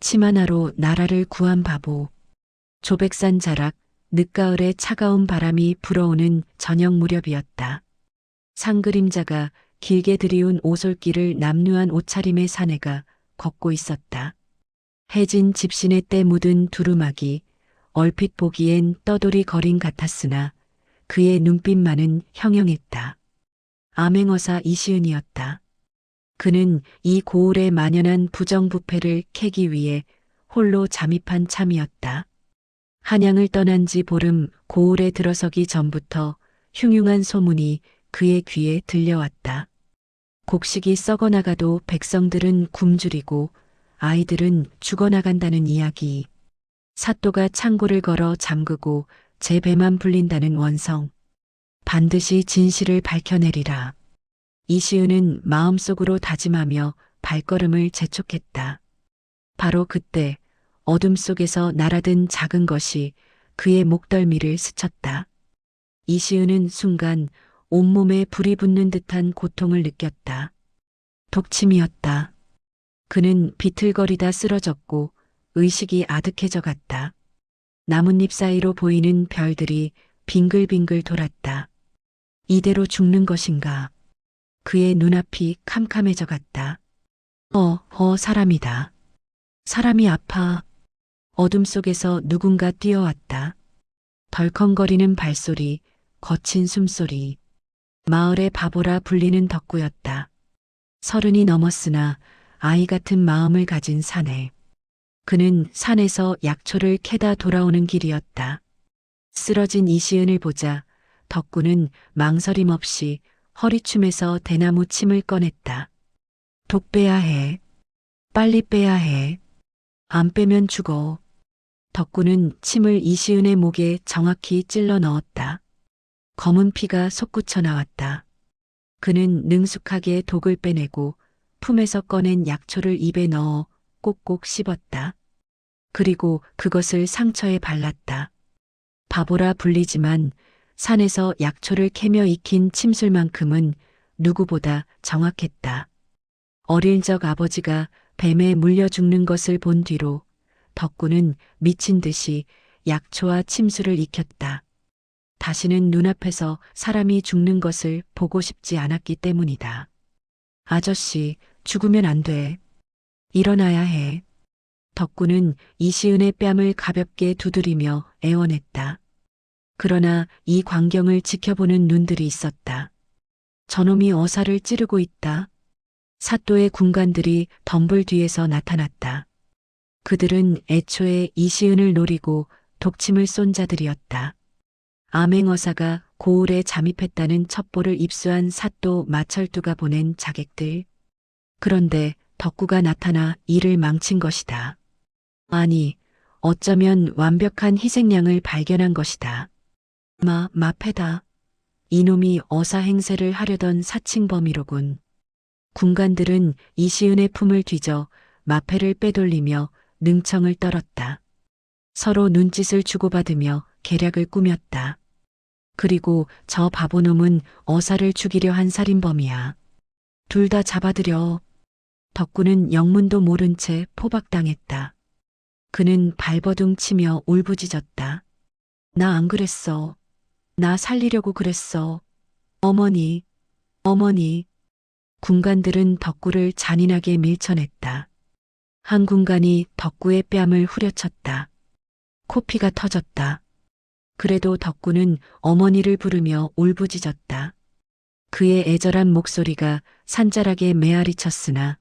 침 하나로 나라를 구한 바보. 조백산 자락, 늦가을에 차가운 바람이 불어오는 저녁 무렵이었다. 상그림자가 길게 들이운 오솔길을 남루한 옷차림의 사내가 걷고 있었다. 해진 집신의 때 묻은 두루마기, 얼핏 보기엔 떠돌이 거린 같았으나 그의 눈빛만은 형형했다. 암행어사 이시은이었다. 그는 이 고을에 만연한 부정부패를 캐기 위해 홀로 잠입한 참이었다. 한양을 떠난 지 보름 고을에 들어서기 전부터 흉흉한 소문이 그의 귀에 들려왔다. 곡식이 썩어나가도 백성들은 굶주리고 아이들은 죽어나간다는 이야기. 사또가 창고를 걸어 잠그고 제 배만 불린다는 원성. 반드시 진실을 밝혀내리라. 이시은은 마음속으로 다짐하며 발걸음을 재촉했다. 바로 그때 어둠 속에서 날아든 작은 것이 그의 목덜미를 스쳤다. 이시은은 순간 온몸에 불이 붙는 듯한 고통을 느꼈다. 독침이었다. 그는 비틀거리다 쓰러졌고 의식이 아득해져 갔다. 나뭇잎 사이로 보이는 별들이 빙글빙글 돌았다. 이대로 죽는 것인가? 그의 눈앞이 캄캄해져 갔다. 사람이다. 사람이 아파. 어둠 속에서 누군가 뛰어왔다. 덜컹거리는 발소리, 거친 숨소리. 마을의 바보라 불리는 덕구였다. 30이 넘었으나 아이 같은 마음을 가진 사내. 그는 산에서 약초를 캐다 돌아오는 길이었다. 쓰러진 이시은을 보자 덕구는 망설임 없이 허리춤에서 대나무 침을 꺼냈다. 독 빼야 해. 빨리 빼야 해. 안 빼면 죽어. 덕구는 침을 이시은의 목에 정확히 찔러 넣었다. 검은 피가 솟구쳐 나왔다. 그는 능숙하게 독을 빼내고 품에서 꺼낸 약초를 입에 넣어 꼭꼭 씹었다. 그리고 그것을 상처에 발랐다. 바보라 불리지만 산에서 약초를 캐며 익힌 침술만큼은 누구보다 정확했다. 어릴 적 아버지가 뱀에 물려 죽는 것을 본 뒤로 덕구는 미친 듯이 약초와 침술을 익혔다. 다시는 눈앞에서 사람이 죽는 것을 보고 싶지 않았기 때문이다. 아저씨, 죽으면 안 돼. 일어나야 해. 덕구는 이시은의 뺨을 가볍게 두드리며 애원했다. 그러나 이 광경을 지켜보는 눈들이 있었다. 저놈이 어사를 찌르고 있다. 사또의 군관들이 덤불 뒤에서 나타났다. 그들은 애초에 이시은을 노리고 독침을 쏜 자들이었다. 암행어사가 고을에 잠입했다는 첩보를 입수한 사또 마철두가 보낸 자객들. 그런데 덕구가 나타나 일을 망친 것이다. 아니, 어쩌면 완벽한 희생양을 발견한 것이다. 마패다. 이놈이 어사 행세를 하려던 사칭범이로군. 군관들은 이시은의 품을 뒤져 마패를 빼돌리며 능청을 떨었다. 서로 눈짓을 주고받으며 계략을 꾸몄다. 그리고 저 바보놈은 어사를 죽이려 한 살인범이야. 둘 다 잡아들여. 덕구는 영문도 모른 채 포박당했다. 그는 발버둥 치며 울부짖었다. 나 안 그랬어. 나 살리려고 그랬어. 어머니, 어머니. 군관들은 덕구를 잔인하게 밀쳐냈다. 한 군관이 덕구의 뺨을 후려쳤다. 코피가 터졌다. 그래도 덕구는 어머니를 부르며 울부짖었다. 그의 애절한 목소리가 산자락에 메아리쳤으나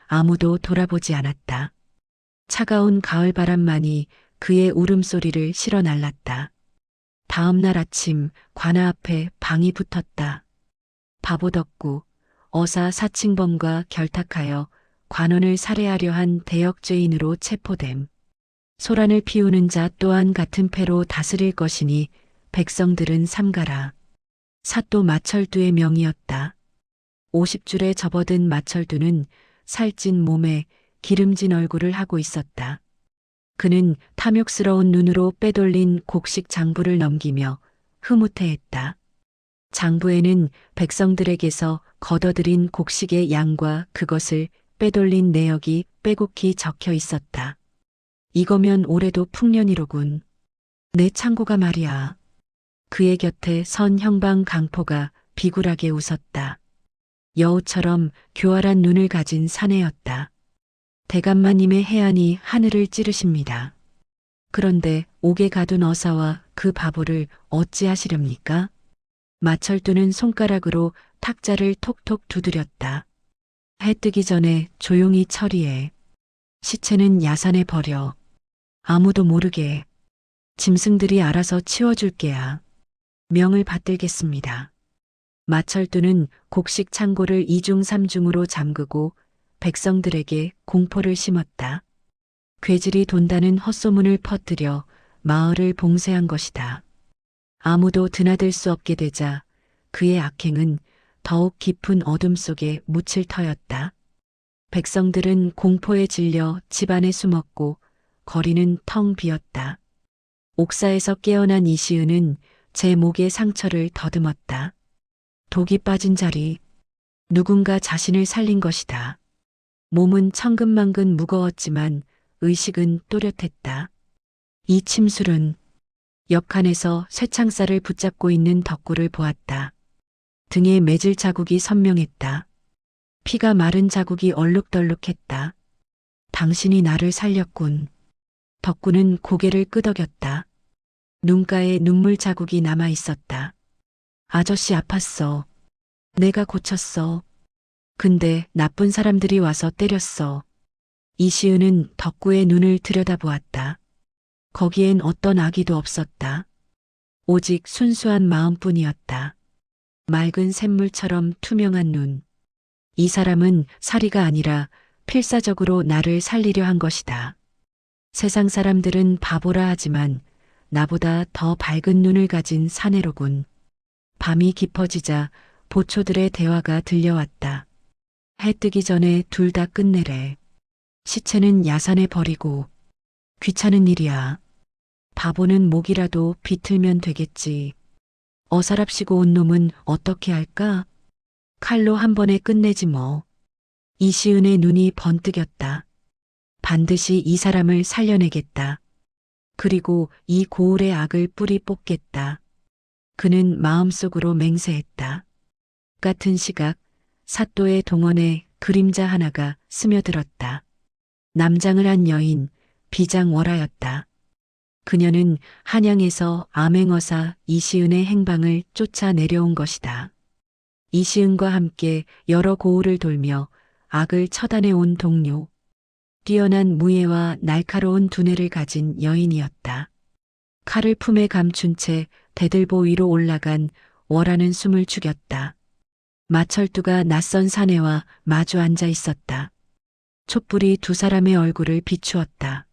아무도 돌아보지 않았다. 차가운 가을바람만이 그의 울음소리를 실어 날랐다. 다음 날 아침 관아 앞에 방이 붙었다. 바보 덕구, 어사 사칭범과 결탁하여 관원을 살해하려 한 대역죄인으로 체포됨. 소란을 피우는 자 또한 같은 패로 다스릴 것이니 백성들은 삼가라. 사또 마철두의 명이었다. 50줄에 접어든 마철두는 살찐 몸에 기름진 얼굴을 하고 있었다. 그는 탐욕스러운 눈으로 빼돌린 곡식 장부를 넘기며 흐뭇해했다. 장부에는 백성들에게서 걷어들인 곡식의 양과 그것을 빼돌린 내역이 빼곡히 적혀 있었다. 이거면 올해도 풍년이로군. 내 창고가 말이야. 그의 곁에 선 형방 강포가 비굴하게 웃었다. 여우처럼 교활한 눈을 가진 사내였다. 대감마님의 해안이 하늘을 찌르십니다. 그런데 옥에 가둔 어사와 그 바보를 어찌하시렵니까? 마철두는 손가락으로 탁자를 톡톡 두드렸다. 해 뜨기 전에 조용히 처리해. 시체는 야산에 버려. 아무도 모르게. 짐승들이 알아서 치워줄게야. 명을 받들겠습니다. 마철두는 곡식 창고를 이중삼중으로 잠그고 백성들에게 공포를 심었다. 괴질이 돈다는 헛소문을 퍼뜨려 마을을 봉쇄한 것이다. 아무도 드나들 수 없게 되자 그의 악행은 더욱 깊은 어둠 속에 묻힐 터였다. 백성들은 공포에 질려 집 안에 숨었고 거리는 텅 비었다. 옥사에서 깨어난 이시은은 제 목에 상처를 더듬었다. 독이 빠진 자리, 누군가 자신을 살린 것이다. 몸은 천근만근 무거웠지만 의식은 또렷했다. 이 침술은 옆칸에서 쇠창살을 붙잡고 있는 덕구를 보았다. 등에 매질 자국이 선명했다. 피가 마른 자국이 얼룩덜룩했다. 당신이 나를 살렸군. 덕구는 고개를 끄덕였다. 눈가에 눈물 자국이 남아 있었다. 아저씨 아팠어. 내가 고쳤어. 근데 나쁜 사람들이 와서 때렸어. 이시은은 덕구의 눈을 들여다보았다. 거기엔 어떤 악의도 없었다. 오직 순수한 마음뿐이었다. 맑은 샘물처럼 투명한 눈. 이 사람은 사리가 아니라 필사적으로 나를 살리려 한 것이다. 세상 사람들은 바보라 하지만 나보다 더 밝은 눈을 가진 사내로군. 밤이 깊어지자 보초들의 대화가 들려왔다. 해 뜨기 전에 둘 다 끝내래. 시체는 야산에 버리고. 귀찮은 일이야. 바보는 목이라도 비틀면 되겠지. 어사랍시고 온 놈은 어떻게 할까? 칼로 한 번에 끝내지 뭐. 이시은의 눈이 번뜩였다. 반드시 이 사람을 살려내겠다. 그리고 이 고을의 악을 뿌리 뽑겠다. 그는 마음속으로 맹세했다. 같은 시각 사또의 동원에 그림자 하나가 스며들었다. 남장을 한 여인 비장월하였다. 그녀는 한양에서 암행어사 이시은의 행방을 쫓아 내려온 것이다. 이시은과 함께 여러 고을을 돌며 악을 처단해 온 동료. 뛰어난 무예와 날카로운 두뇌를 가진 여인이었다. 칼을 품에 감춘 채 대들보 위로 올라간 월하는 숨을 죽였다. 마철두가 낯선 사내와 마주 앉아 있었다. 촛불이 두 사람의 얼굴을 비추었다.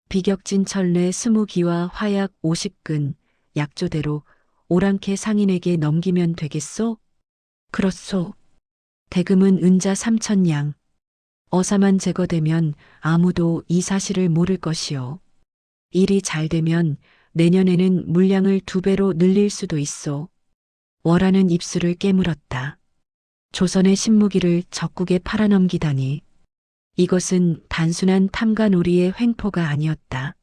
비격진 철례 20기와 화약 50근, 약조대로 오랑캐 상인에게 넘기면 되겠소? 그렇소. 대금은 은자 3,000냥. 어사만 제거되면 아무도 이 사실을 모를 것이오. 일이 잘 되면 내년에는 물량을 2배로 늘릴 수도 있소. 월하는 입술을 깨물었다. 조선의 신무기를 적국에 팔아넘기다니. 이것은 단순한 탐관오리의 횡포가 아니었다.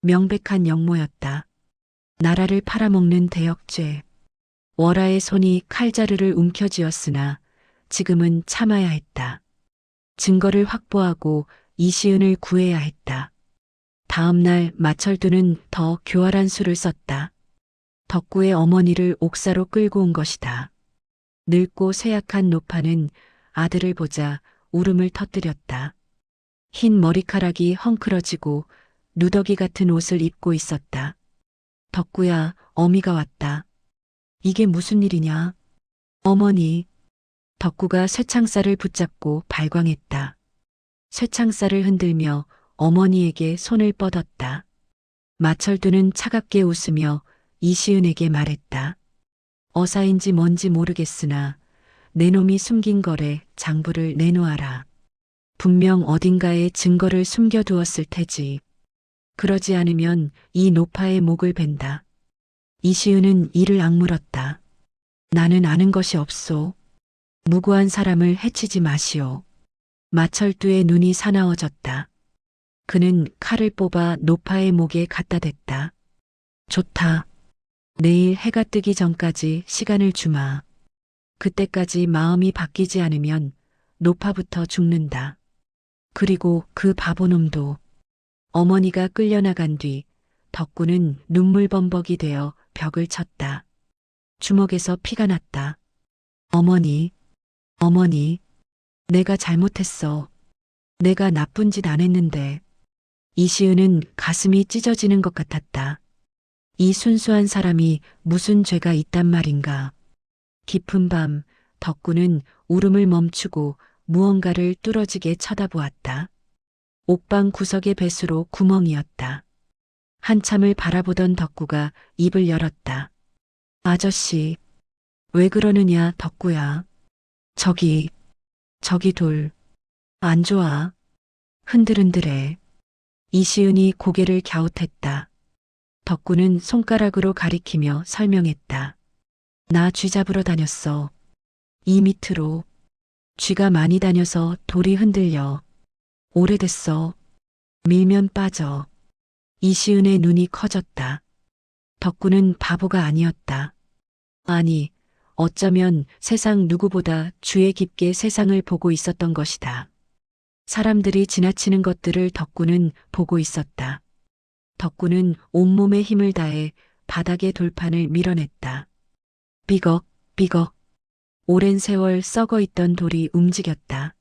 명백한 역모였다. 나라를 팔아먹는 대역죄. 월하의 손이 칼자루를 움켜쥐었으나 지금은 참아야 했다. 증거를 확보하고 이시은을 구해야 했다. 다음 날 마철두는 더 교활한 수를 썼다. 덕구의 어머니를 옥사로 끌고 온 것이다. 늙고 쇠약한 노파는 아들을 보자 울음을 터뜨렸다. 흰 머리카락이 헝클어지고 누더기 같은 옷을 입고 있었다. 덕구야, 어미가 왔다. 이게 무슨 일이냐? 어머니. 덕구가 쇠창살을 붙잡고 발광했다. 쇠창살을 흔들며 어머니에게 손을 뻗었다. 마철두는 차갑게 웃으며 이시은에게 말했다. 어사인지 뭔지 모르겠으나 내 놈이 숨긴 거래 장부를 내놓아라. 분명 어딘가에 증거를 숨겨두었을 테지. 그러지 않으면 이 노파의 목을 벤다. 이시은은 이를 악물었다. 나는 아는 것이 없소. 무고한 사람을 해치지 마시오. 마철두의 눈이 사나워졌다. 그는 칼을 뽑아 노파의 목에 갖다 댔다. 좋다. 내일 해가 뜨기 전까지 시간을 주마. 그때까지 마음이 바뀌지 않으면 노파부터 죽는다. 그리고 그 바보놈도. 어머니가 끌려나간 뒤 덕구는 눈물범벅이 되어 벽을 쳤다. 주먹에서 피가 났다. 어머니, 어머니, 내가 잘못했어. 내가 나쁜 짓 안 했는데. 이시은은 가슴이 찢어지는 것 같았다. 이 순수한 사람이 무슨 죄가 있단 말인가. 깊은 밤, 덕구는 울음을 멈추고 무언가를 뚫어지게 쳐다보았다. 옥방 구석의 배수로 구멍이었다. 한참을 바라보던 덕구가 입을 열었다. 아저씨, 왜 그러느냐, 덕구야. 저기 돌. 안 좋아. 흔들흔들해. 이시은이 고개를 갸웃했다. 덕구는 손가락으로 가리키며 설명했다. 나 쥐 잡으러 다녔어. 이 밑으로. 쥐가 많이 다녀서 돌이 흔들려. 오래됐어. 밀면 빠져. 이시은의 눈이 커졌다. 덕구는 바보가 아니었다. 아니, 어쩌면 세상 누구보다 주의 깊게 세상을 보고 있었던 것이다. 사람들이 지나치는 것들을 덕구는 보고 있었다. 덕구는 온몸에 힘을 다해 바닥의 돌판을 밀어냈다. 삐걱, 삐걱. 오랜 세월 썩어 있던 돌이 움직였다.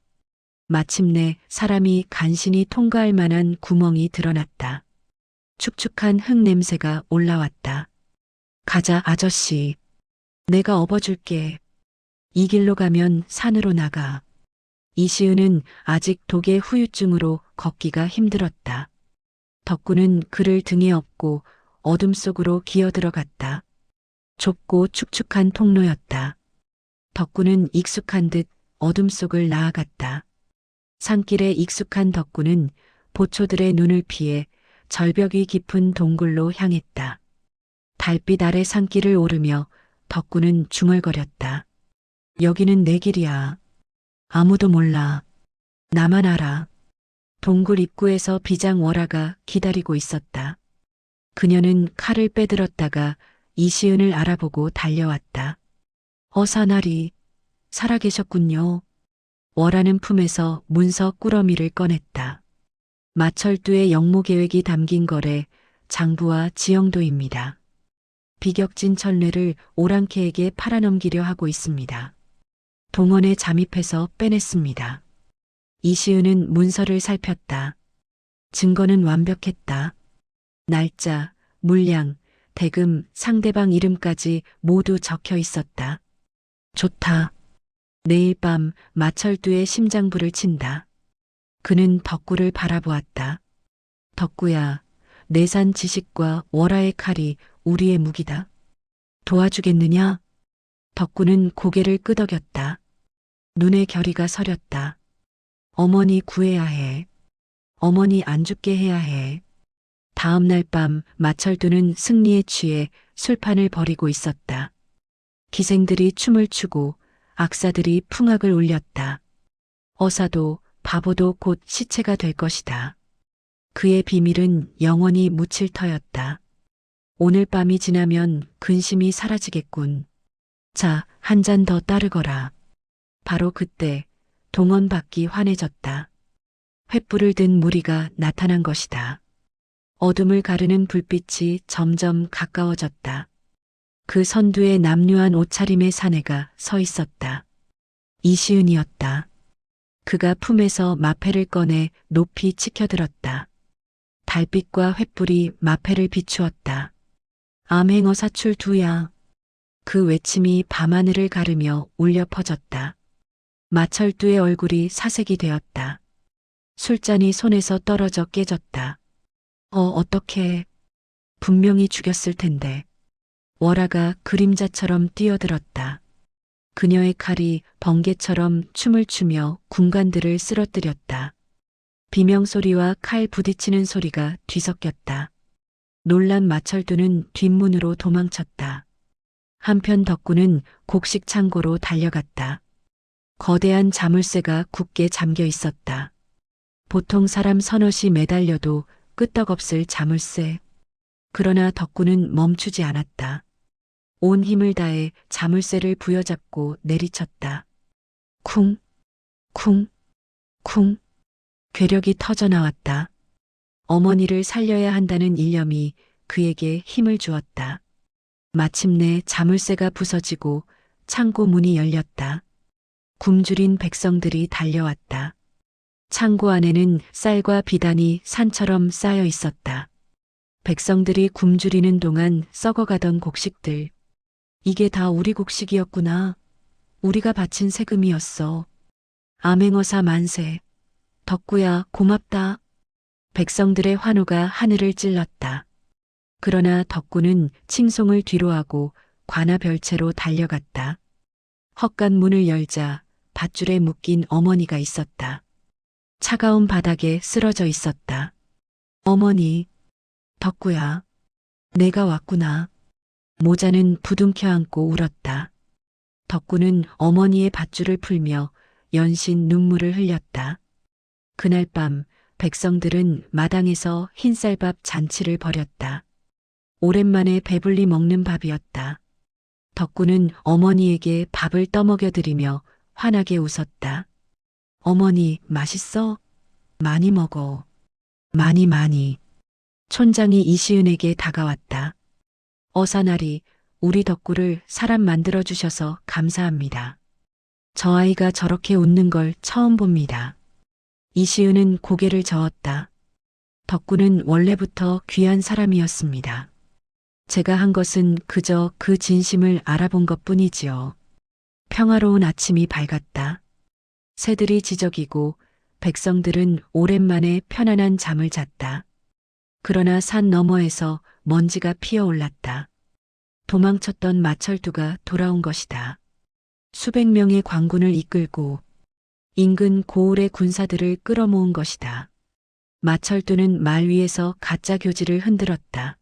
마침내 사람이 간신히 통과할 만한 구멍이 드러났다. 축축한 흙 냄새가 올라왔다. 가자, 아저씨. 내가 업어줄게. 이 길로 가면 산으로 나가. 이시은은 아직 독의 후유증으로 걷기가 힘들었다. 덕구는 그를 등에 업고 어둠 속으로 기어 들어갔다. 좁고 축축한 통로였다. 덕구는 익숙한 듯 어둠 속을 나아갔다. 산길에 익숙한 덕구는 보초들의 눈을 피해 절벽이 깊은 동굴로 향했다. 달빛 아래 산길을 오르며 덕구는 중얼거렸다. 여기는 내 길이야. 아무도 몰라. 나만 알아. 동굴 입구에서 비장 월아가 기다리고 있었다. 그녀는 칼을 빼들었다가 이시은을 알아보고 달려왔다. 사나리, 살아계셨군요. 월아는 품에서 문서 꾸러미를 꺼냈다. 마철두의 영모 계획이 담긴 거래 장부와 지형도입니다. 비격진 천례를 오랑캐에게 팔아넘기려 하고 있습니다. 동원에 잠입해서 빼냈습니다. 이시은은 문서를 살폈다. 증거는 완벽했다. 날짜, 물량, 대금, 상대방 이름까지 모두 적혀 있었다. 좋다. 내일 밤 마철두의 심장부를 친다. 그는 덕구를 바라보았다. 덕구야, 내산 지식과 월화의 칼이 우리의 무기다. 도와주겠느냐? 덕구는 고개를 끄덕였다. 눈의 결의가 서렸다. 어머니 구해야 해. 어머니 안 죽게 해야 해. 다음 날 밤 마철두는 승리에 취해 술판을 벌이고 있었다. 기생들이 춤을 추고 악사들이 풍악을 울렸다. 어사도 바보도 곧 시체가 될 것이다. 그의 비밀은 영원히 묻힐 터였다. 오늘 밤이 지나면 근심이 사라지겠군. 자, 한 잔 더 따르거라. 바로 그때 동원 밖이 환해졌다. 횃불을 든 무리가 나타난 것이다. 어둠을 가르는 불빛이 점점 가까워졌다. 그 선두에 남루한 옷차림의 사내가 서 있었다. 이시은이었다. 그가 품에서 마패를 꺼내 높이 치켜들었다. 달빛과 횃불이 마패를 비추었다. 암행어 사출 두야. 그 외침이 밤하늘을 가르며 울려 퍼졌다. 마철두의 얼굴이 사색이 되었다. 술잔이 손에서 떨어져 깨졌다. 어떡해. 분명히 죽였을 텐데. 월아가 그림자처럼 뛰어들었다. 그녀의 칼이 번개처럼 춤을 추며 군관들을 쓰러뜨렸다. 비명소리와 칼 부딪히는 소리가 뒤섞였다. 놀란 마철두는 뒷문으로 도망쳤다. 한편 덕구는 곡식 창고로 달려갔다. 거대한 자물쇠가 굳게 잠겨 있었다. 보통 사람 서너시 매달려도 끄떡없을 자물쇠. 그러나 덕구는 멈추지 않았다. 온 힘을 다해 자물쇠를 부여잡고 내리쳤다. 쿵, 쿵, 쿵. 괴력이 터져 나왔다. 어머니를 살려야 한다는 일념이 그에게 힘을 주었다. 마침내 자물쇠가 부서지고 창고 문이 열렸다. 굶주린 백성들이 달려왔다. 창고 안에는 쌀과 비단이 산처럼 쌓여 있었다. 백성들이 굶주리는 동안 썩어가던 곡식들. 이게 다 우리 곡식이었구나. 우리가 바친 세금이었어. 암행어사 만세. 덕구야, 고맙다. 백성들의 환호가 하늘을 찔렀다. 그러나 덕구는 칭송을 뒤로하고 관아별채로 달려갔다. 헛간 문을 열자 밧줄에 묶인 어머니가 있었다. 차가운 바닥에 쓰러져 있었다. 어머니, 덕구야, 내가 왔구나. 모자는 부둥켜 안고 울었다. 덕구는 어머니의 밧줄을 풀며 연신 눈물을 흘렸다. 그날 밤 백성들은 마당에서 흰쌀밥 잔치를 벌였다. 오랜만에 배불리 먹는 밥이었다. 덕구는 어머니에게 밥을 떠먹여 드리며 환하게 웃었다. 어머니, 맛있어? 많이 먹어. 많이 많이. 촌장이 이시은에게 다가왔다. 어사나리, 우리 덕구를 사람 만들어 주셔서 감사합니다. 저 아이가 저렇게 웃는 걸 처음 봅니다. 이시은은 고개를 저었다. 덕구는 원래부터 귀한 사람이었습니다. 제가 한 것은 그저 그 진심을 알아본 것뿐이지요. 평화로운 아침이 밝았다. 새들이 지저귀고 백성들은 오랜만에 편안한 잠을 잤다. 그러나 산 너머에서 먼지가 피어올랐다. 도망쳤던 마철두가 돌아온 것이다. 수백 명의 광군을 이끌고 인근 고을의 군사들을 끌어모은 것이다. 마철두는 말 위에서 가짜 교지를 흔들었다.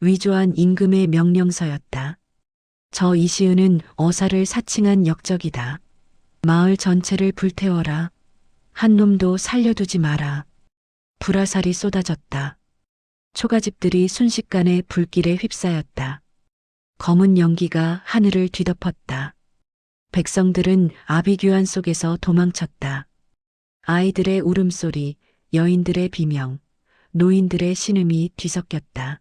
위조한 임금의 명령서였다. 저 이시은은 어사를 사칭한 역적이다. 마을 전체를 불태워라. 한 놈도 살려두지 마라. 불화살이 쏟아졌다. 초가집들이 순식간에 불길에 휩싸였다. 검은 연기가 하늘을 뒤덮었다. 백성들은 아비규환 속에서 도망쳤다. 아이들의 울음소리, 여인들의 비명, 노인들의 신음이 뒤섞였다.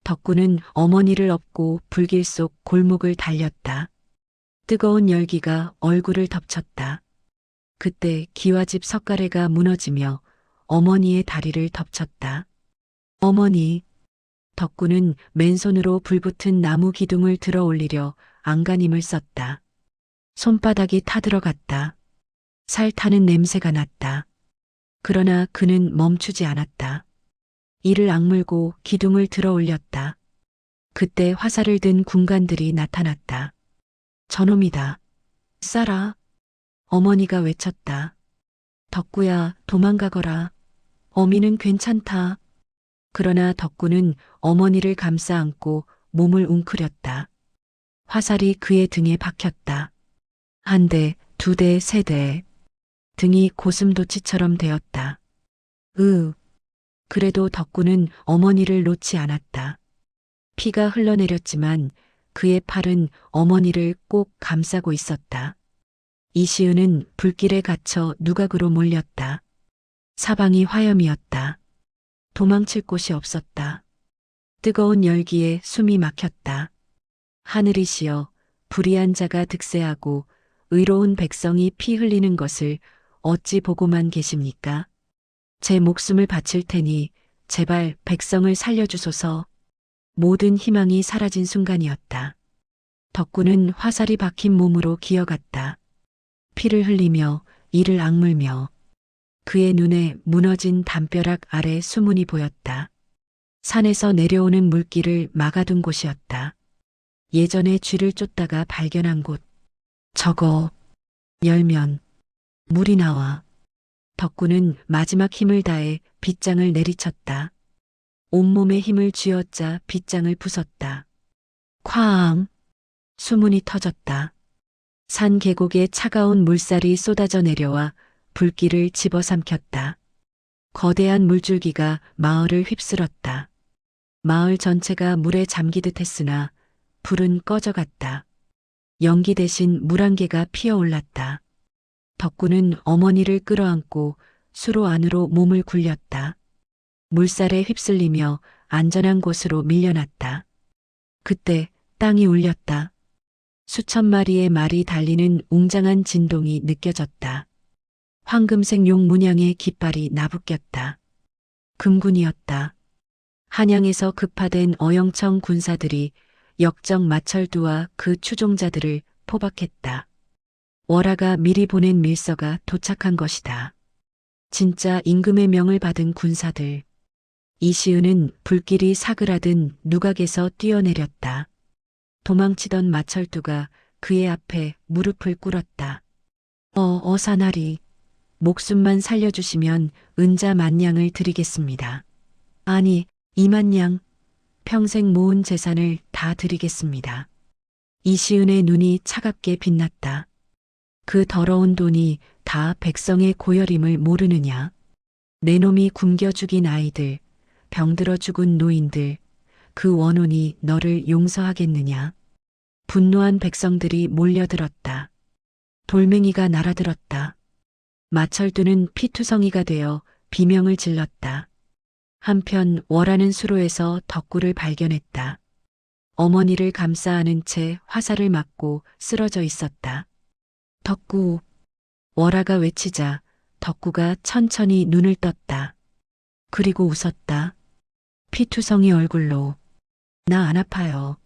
덕구는 어머니를 업고 불길 속 골목을 달렸다. 뜨거운 열기가 얼굴을 덮쳤다. 그때 기와집 석가래가 무너지며 어머니의 다리를 덮쳤다. 어머니, 덕구는 맨손으로 불붙은 나무 기둥을 들어 올리려 안간힘을 썼다. 손바닥이 타들어갔다. 살 타는 냄새가 났다. 그러나 그는 멈추지 않았다. 이를 악물고 기둥을 들어 올렸다. 그때 화살을 든 군관들이 나타났다. 저놈이다. 쏴라. 어머니가 외쳤다. 덕구야, 도망가거라. 어미는 괜찮다. 그러나 덕구는 어머니를 감싸 안고 몸을 웅크렸다. 화살이 그의 등에 박혔다. 한 대, 두 대, 세 대. 등이 고슴도치처럼 되었다. 그래도 덕구는 어머니를 놓지 않았다. 피가 흘러내렸지만 그의 팔은 어머니를 꼭 감싸고 있었다. 이시은은 불길에 갇혀 누각으로 몰렸다. 사방이 화염이었다. 도망칠 곳이 없었다. 뜨거운 열기에 숨이 막혔다. 하늘이시여, 불의한 자가 득세하고 의로운 백성이 피 흘리는 것을 어찌 보고만 계십니까? 제 목숨을 바칠 테니 제발 백성을 살려주소서. 모든 희망이 사라진 순간이었다. 덕구는 화살이 박힌 몸으로 기어갔다. 피를 흘리며 이를 악물며 그의 눈에 무너진 담벼락 아래 수문이 보였다. 산에서 내려오는 물길을 막아둔 곳이었다. 예전에 쥐를 쫓다가 발견한 곳. 저거 열면 물이 나와. 덕구는 마지막 힘을 다해 빗장을 내리쳤다. 온몸에 힘을 쥐어짜 빗장을 부쉈다. 쾅! 수문이 터졌다. 산 계곡에 차가운 물살이 쏟아져 내려와 불길을 집어삼켰다. 거대한 물줄기가 마을을 휩쓸었다. 마을 전체가 물에 잠기듯 했으나 불은 꺼져갔다. 연기 대신 물안개가 피어올랐다. 덕구는 어머니를 끌어안고 수로 안으로 몸을 굴렸다. 물살에 휩쓸리며 안전한 곳으로 밀려났다. 그때 땅이 울렸다. 수천 마리의 말이 달리는 웅장한 진동이 느껴졌다. 황금색 용 문양의 깃발이 나부꼈다. 금군이었다. 한양에서 급파된 어영청 군사들이 역적 마철두와 그 추종자들을 포박했다. 월하가 미리 보낸 밀서가 도착한 것이다. 진짜 임금의 명을 받은 군사들. 이시은은 불길이 사그라든 누각에서 뛰어내렸다. 도망치던 마철두가 그의 앞에 무릎을 꿇었다. 어사나리. 목숨만 살려주시면 은자 만냥을 드리겠습니다. 아니, 2만냥. 평생 모은 재산을 다 드리겠습니다. 이시은의 눈이 차갑게 빛났다. 그 더러운 돈이 다 백성의 고열임을 모르느냐. 내 놈이 굶겨 죽인 아이들, 병들어 죽은 노인들, 그 원혼이 너를 용서하겠느냐. 분노한 백성들이 몰려들었다. 돌멩이가 날아들었다. 마철두는 피투성이가 되어 비명을 질렀다. 한편 월하는 수로에서 덕구를 발견했다. 어머니를 감싸 안은 채 화살을 맞고 쓰러져 있었다. 덕구. 월하가 외치자 덕구가 천천히 눈을 떴다. 그리고 웃었다. 피투성이 얼굴로. 나 안 아파요.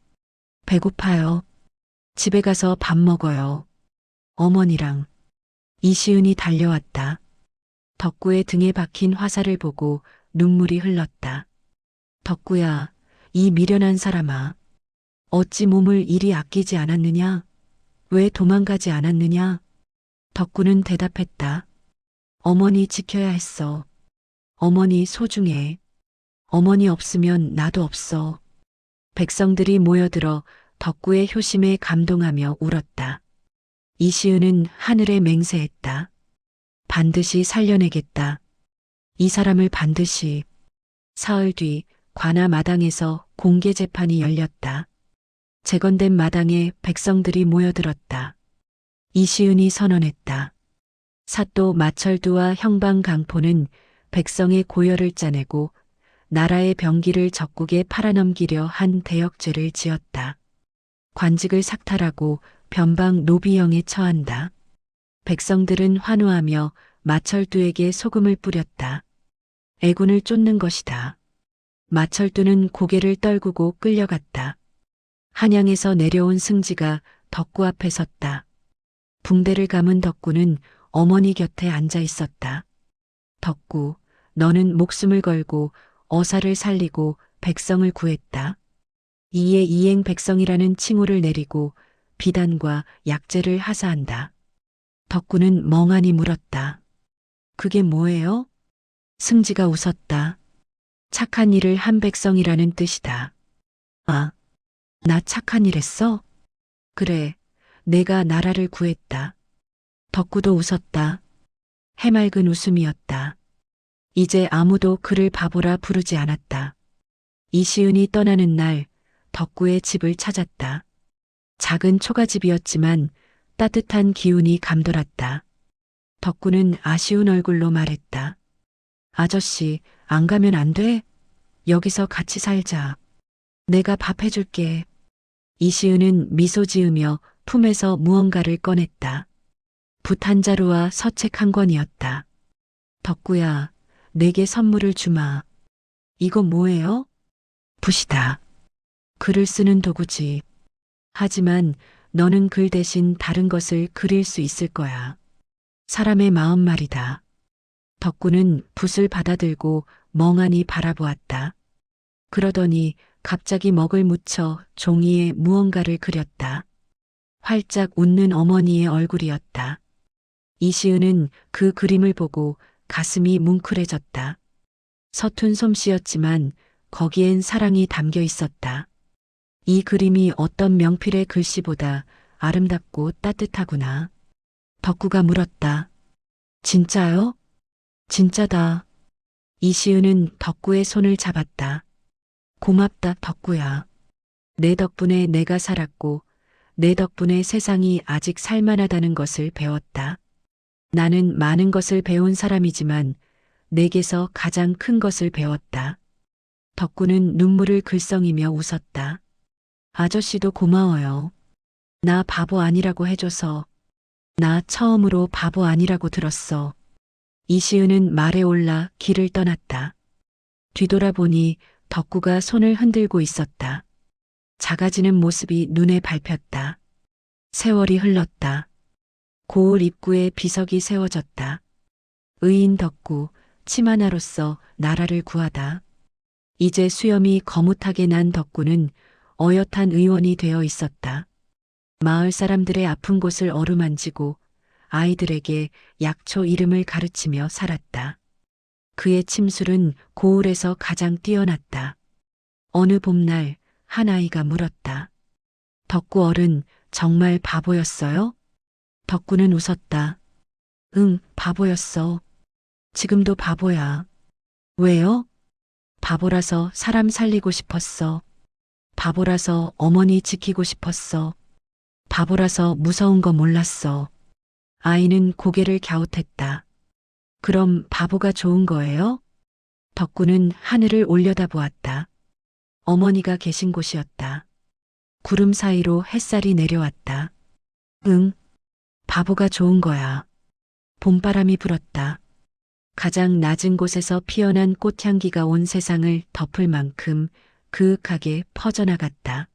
배고파요. 집에 가서 밥 먹어요. 어머니랑. 이시은이 달려왔다. 덕구의 등에 박힌 화살을 보고 눈물이 흘렀다. 덕구야, 이 미련한 사람아. 어찌 몸을 이리 아끼지 않았느냐? 왜 도망가지 않았느냐? 덕구는 대답했다. 어머니 지켜야 했어. 어머니 소중해. 어머니 없으면 나도 없어. 백성들이 모여들어 덕구의 효심에 감동하며 울었다. 이시은은 하늘에 맹세했다. 반드시 살려내겠다. 이 사람을 반드시. 사흘 뒤 관아 마당에서 공개 재판이 열렸다. 재건된 마당에 백성들이 모여들었다. 이시은이 선언했다. 사또 마철두와 형방 강포는 백성의 고열을 짜내고 나라의 병기를 적국에 팔아넘기려 한 대역죄를 지었다. 관직을 삭탈하고 변방 노비형에 처한다. 백성들은 환호하며 마철두에게 소금을 뿌렸다. 애군을 쫓는 것이다. 마철두는 고개를 떨구고 끌려갔다. 한양에서 내려온 승지가 덕구 앞에 섰다. 붕대를 감은 덕구는 어머니 곁에 앉아 있었다. 덕구, 너는 목숨을 걸고 어사를 살리고 백성을 구했다. 이에 이행 백성이라는 칭호를 내리고 비단과 약재를 하사한다. 덕구는 멍하니 물었다. 그게 뭐예요? 승지가 웃었다. 착한 일을 한 백성이라는 뜻이다. 아, 나 착한 일 했어? 그래, 내가 나라를 구했다. 덕구도 웃었다. 해맑은 웃음이었다. 이제 아무도 그를 바보라 부르지 않았다. 이시은이 떠나는 날 덕구의 집을 찾았다. 작은 초가집이었지만 따뜻한 기운이 감돌았다. 덕구는 아쉬운 얼굴로 말했다. 아저씨, 안 가면 안 돼? 여기서 같이 살자. 내가 밥 해줄게. 이시은은 미소 지으며 품에서 무언가를 꺼냈다. 붓 한 자루와 서책 한 권이었다. 덕구야, 내게 선물을 주마. 이거 뭐예요? 붓이다. 글을 쓰는 도구지. 하지만 너는 글 대신 다른 것을 그릴 수 있을 거야. 사람의 마음 말이다. 덕구는 붓을 받아들고 멍하니 바라보았다. 그러더니 갑자기 먹을 묻혀 종이에 무언가를 그렸다. 활짝 웃는 어머니의 얼굴이었다. 이시은은 그 그림을 보고 가슴이 뭉클해졌다. 서툰 솜씨였지만 거기엔 사랑이 담겨 있었다. 이 그림이 어떤 명필의 글씨보다 아름답고 따뜻하구나. 덕구가 물었다. 진짜요? 진짜다. 이시은은 덕구의 손을 잡았다. 고맙다, 덕구야. 내 덕분에 내가 살았고, 내 덕분에 세상이 아직 살만하다는 것을 배웠다. 나는 많은 것을 배운 사람이지만 내게서 가장 큰 것을 배웠다. 덕구는 눈물을 글썽이며 웃었다. 아저씨도 고마워요. 나 바보 아니라고 해줘서. 나 처음으로 바보 아니라고 들었어. 이시은은 말에 올라 길을 떠났다. 뒤돌아보니 덕구가 손을 흔들고 있었다. 작아지는 모습이 눈에 밟혔다. 세월이 흘렀다. 고을 입구에 비석이 세워졌다. 의인 덕구, 침 하나로써 나라를 구하다. 이제 수염이 거뭇하게 난 덕구는 어엿한 의원이 되어 있었다. 마을 사람들의 아픈 곳을 어루만지고 아이들에게 약초 이름을 가르치며 살았다. 그의 침술은 고을에서 가장 뛰어났다. 어느 봄날 한 아이가 물었다. 덕구 어른, 정말 바보였어요? 덕구는 웃었다. 응, 바보였어. 지금도 바보야. 왜요? 바보라서 사람 살리고 싶었어. 바보라서 어머니 지키고 싶었어. 바보라서 무서운 거 몰랐어. 아이는 고개를 갸웃했다. 그럼 바보가 좋은 거예요? 덕구는 하늘을 올려다보았다. 어머니가 계신 곳이었다. 구름 사이로 햇살이 내려왔다. 응, 바보가 좋은 거야. 봄바람이 불었다. 가장 낮은 곳에서 피어난 꽃향기가 온 세상을 덮을 만큼 그윽하게 퍼져나갔다.